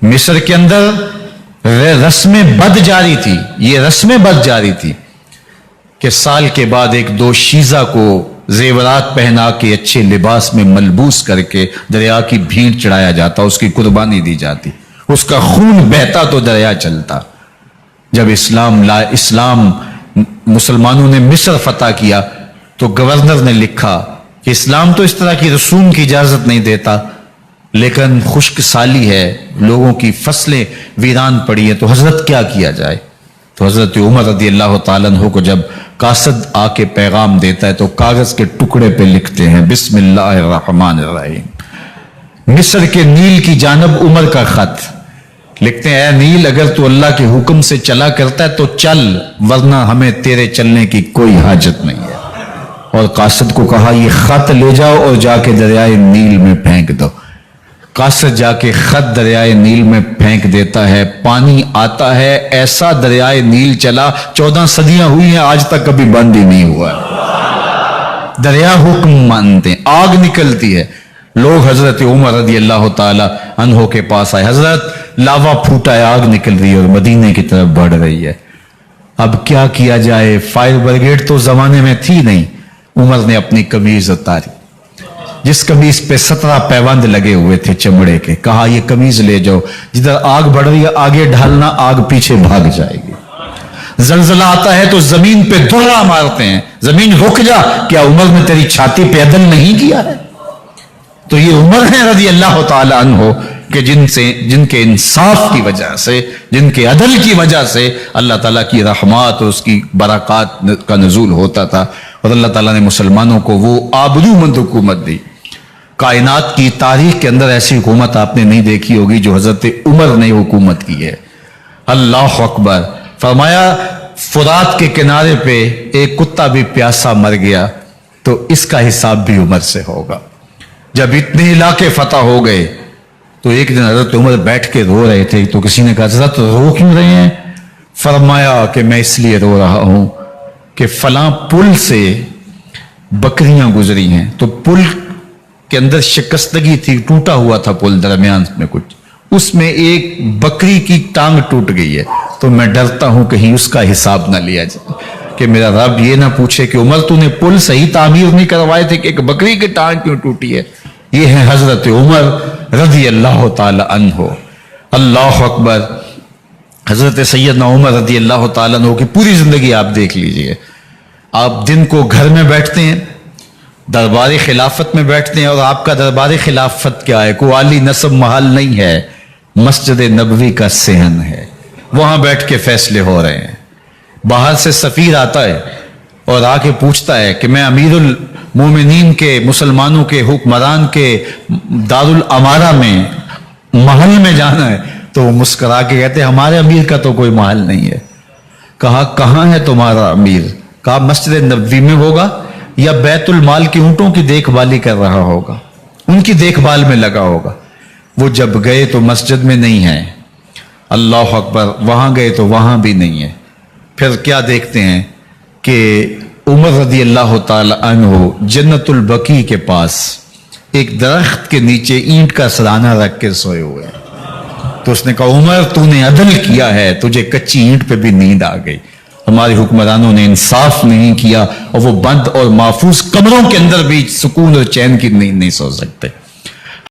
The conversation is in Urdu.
مصر کے اندر رسم بد جاری تھی، یہ رسم بد جاری تھی کہ سال کے بعد ایک دو شیزہ کو زیورات پہنا کے اچھے لباس میں ملبوس کر کے دریا کی بھینٹ چڑھایا جاتا، اس کی قربانی دی جاتی، اس کا خون بہتا تو دریا چلتا۔ جب اسلام مسلمانوں نے مصر فتح کیا تو گورنر نے لکھا کہ اسلام تو اس طرح کی رسوم کی اجازت نہیں دیتا، لیکن خشک سالی ہے، لوگوں کی فصلیں ویران پڑی ہیں، تو حضرت کیا کیا جائے؟ تو حضرت عمر رضی اللہ تعالیٰ عنہ کو جب قاصد آ کے پیغام دیتا ہے تو کاغذ کے ٹکڑے پہ لکھتے ہیں بسم اللہ الرحمن الرحیم، مصر کے نیل کی جانب عمر کا خط لکھتے ہیں، اے نیل اگر تو اللہ کے حکم سے چلا کرتا ہے تو چل، ورنہ ہمیں تیرے چلنے کی کوئی حاجت نہیں ہے۔ اور قاصد کو کہا یہ خط لے جاؤ اور جا کے دریائے نیل میں پھینک دو۔ قاصد جا کے خط دریائے نیل میں پھینک دیتا ہے، پانی آتا ہے، ایسا دریائے نیل چلا 14 صدیاں ہوئی ہیں آج تک کبھی بند ہی نہیں ہوا ہے۔ دریا حکم مانتے ہیں، آگ نکلتی ہے، لوگ حضرت عمر رضی اللہ تعالی عنہ کے پاس آئے، حضرت لاوا پھوٹا ہے، آگ نکل رہی ہے اور مدینے کی طرف بڑھ رہی ہے، اب کیا کیا جائے؟ فائر بریگیڈ تو زمانے میں تھی نہیں۔ عمر نے اپنی قمیض اتاری، جس قمیض پہ 17 پیوند لگے ہوئے تھے چمڑے کے، کہا یہ قمیض لے جاؤ، جدھر آگ بڑھ رہی ہے آگے ڈھالنا، آگ پیچھے بھاگ جائے گی۔ زلزلہ آتا ہے تو زمین پہ دہرا مارتے ہیں، زمین رک جا، کیا عمر نے تیری چھاتی پہ عدل نہیں کیا ہے؟ تو یہ عمر ہے رضی اللہ تعالی عنہ کہ جن کے انصاف کی وجہ سے، جن کے عدل کی وجہ سے اللہ تعالیٰ کی رحمات اور اس کی برکات کا نزول ہوتا تھا، اور اللہ تعالیٰ نے مسلمانوں کو وہ آبرومند حکومت دی۔ کائنات کی تاریخ کے اندر ایسی حکومت آپ نے نہیں دیکھی ہوگی جو حضرت عمر نے حکومت کی ہے۔ اللہ اکبر۔ فرمایا فرات کے کنارے پہ ایک کتا بھی پیاسا مر گیا تو اس کا حساب بھی عمر سے ہوگا۔ جب اتنے علاقے فتح ہو گئے تو ایک دن حضرت عمر بیٹھ کے رو رہے تھے، تو کسی نے کہا حضرت رو کیوں رہے ہیں؟ فرمایا کہ میں اس لیے رو رہا ہوں کہ فلاں پل سے بکریاں گزری ہیں، تو پل کے اندر شکستگی تھی، ٹوٹا ہوا تھا پل درمیان میں کچھ، اس میں ایک بکری کی ٹانگ ٹوٹ گئی ہے، تو میں ڈرتا ہوں کہیں اس کا حساب نہ لیا جائے، کہ میرا رب یہ نہ پوچھے کہ عمر تو نے پل صحیح تعمیر نہیں کروائے تھے کہ ایک بکری کی ٹانگ کیوں ٹوٹی ہے۔ یہ ہے حضرت عمر رضی اللہ تعالی عنہ۔ اللہ اکبر۔ حضرت سیدنا عمر رضی اللہ تعالیٰ عنہ کی پوری زندگی آپ دیکھ لیجئے، آپ دن کو گھر میں بیٹھتے ہیں، دربار خلافت میں بیٹھتے ہیں، اور آپ کا دربار خلافت کیا ہے؟ کوئی عالی نصب محل نہیں ہے، مسجد نبوی کا صحن ہے، وہاں بیٹھ کے فیصلے ہو رہے ہیں۔ باہر سے سفیر آتا ہے اور آ کے پوچھتا ہے کہ میں امیر المومنین کے، مسلمانوں کے حکمران کے دارالامارہ میں محل میں جانا ہے، تو وہ مسکرا کے کہتے ہیں ہمارے امیر کا تو کوئی محل نہیں ہے۔ کہا کہاں ہے تمہارا امیر؟ کہا مسجد نبوی میں ہوگا یا بیت المال کی اونٹوں کی دیکھ بھالی کر رہا ہوگا، ان کی دیکھ بھال میں لگا ہوگا۔ وہ جب گئے تو مسجد میں نہیں ہے، اللہ اکبر، وہاں گئے تو وہاں بھی نہیں ہے۔ پھر کیا دیکھتے ہیں کہ عمر رضی اللہ تعالی عنہ جنت البقیع کے پاس ایک درخت کے نیچے اینٹ کا سرانہ رکھ کے سوئے ہوئے ہیں۔ تو اس نے کہا عمر تو نے عدل کیا ہے، تجھے کچی اینٹ پہ بھی نیند آ گئی، ہمارے حکمرانوں نے انصاف نہیں کیا، اور وہ بند اور محفوظ کمروں کے اندر بھی سکون اور چین کی نیند نہیں سو سکتے۔